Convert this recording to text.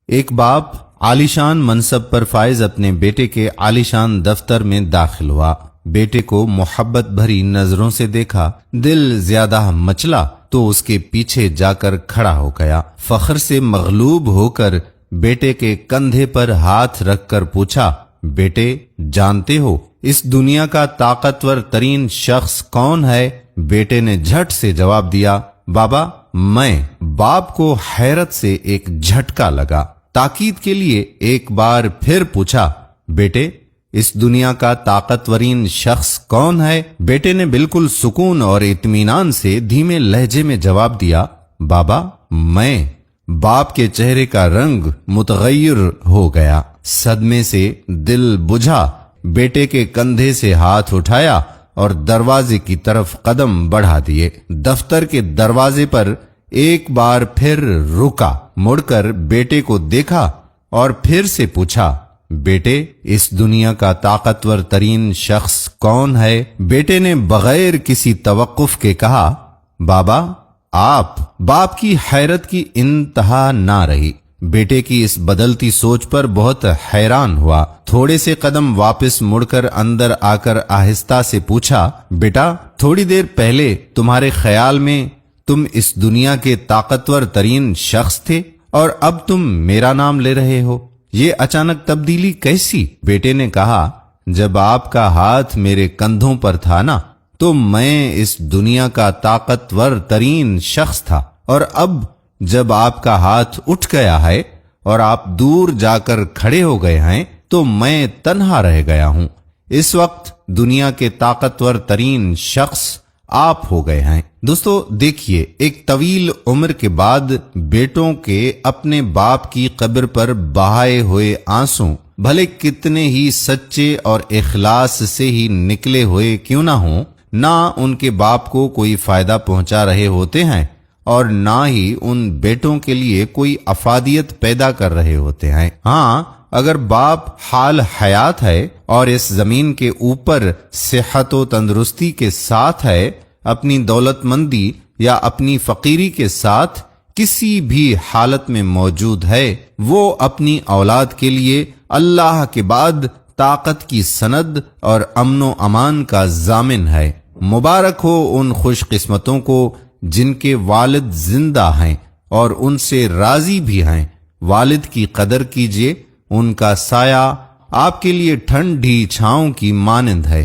ایک باپ عالیشان منصب پر فائز اپنے بیٹے کے عالیشان دفتر میں داخل ہوا۔ بیٹے کو محبت بھری نظروں سے دیکھا، دل زیادہ مچلا تو اس کے پیچھے جا کر کھڑا ہو گیا۔ فخر سے مغلوب ہو کر بیٹے کے کندھے پر ہاتھ رکھ کر پوچھا، بیٹے جانتے ہو اس دنیا کا طاقتور ترین شخص کون ہے؟ بیٹے نے جھٹ سے جواب دیا، بابا میں۔ باپ کو حیرت سے ایک جھٹکا لگا، تاکید کے لیے ایک بار پھر پوچھا، بیٹے اس دنیا کا طاقتورین شخص کون ہے؟ بیٹے نے بالکل سکون اور اطمینان سے دھیمے لہجے میں جواب دیا، بابا میں۔ باپ کے چہرے کا رنگ متغیر ہو گیا، صدمے سے دل بجھا، بیٹے کے کندھے سے ہاتھ اٹھایا اور دروازے کی طرف قدم بڑھا دیے۔ دفتر کے دروازے پر ایک بار پھر رکا، مڑ کر بیٹے کو دیکھا اور پھر سے پوچھا، بیٹے اس دنیا کا طاقتور ترین شخص کون ہے؟ بیٹے نے بغیر کسی توقف کے کہا، بابا آپ۔ باپ کی حیرت کی انتہا نہ رہی، بیٹے کی اس بدلتی سوچ پر بہت حیران ہوا۔ تھوڑے سے قدم واپس مڑ کر اندر آ کر آہستہ سے پوچھا، بیٹا تھوڑی دیر پہلے تمہارے خیال میں تم اس دنیا کے طاقتور ترین شخص تھے اور اب تم میرا نام لے رہے ہو، یہ اچانک تبدیلی کیسی؟ بیٹے نے کہا، جب آپ کا ہاتھ میرے کندھوں پر تھا نا تو میں اس دنیا کا طاقتور ترین شخص تھا، اور اب جب آپ کا ہاتھ اٹھ گیا ہے اور آپ دور جا کر کھڑے ہو گئے ہیں تو میں تنہا رہ گیا ہوں۔ اس وقت دنیا کے طاقتور ترین شخص آپ ہو گئے ہیں۔ دوستو دیکھیے، ایک طویل عمر کے بعد بیٹوں کے اپنے باپ کی قبر پر بہائے ہوئے آنسوں بھلے کتنے ہی سچے اور اخلاص سے ہی نکلے ہوئے کیوں نہ ہوں، نہ ان کے باپ کو کوئی فائدہ پہنچا رہے ہوتے ہیں اور نہ ہی ان بیٹوں کے لیے کوئی افادیت پیدا کر رہے ہوتے ہیں۔ ہاں، اگر باپ حال حیات ہے اور اس زمین کے اوپر صحت و تندرستی کے ساتھ ہے، اپنی دولت مندی یا اپنی فقیری کے ساتھ کسی بھی حالت میں موجود ہے، وہ اپنی اولاد کے لیے اللہ کے بعد طاقت کی سند اور امن و امان کا ضامن ہے۔ مبارک ہو ان خوش قسمتوں کو جن کے والد زندہ ہیں اور ان سے راضی بھی ہیں۔ والد کی قدر کیجیے، ان کا سایہ آپ کے لیے ٹھنڈی چھاؤں کی مانند ہے۔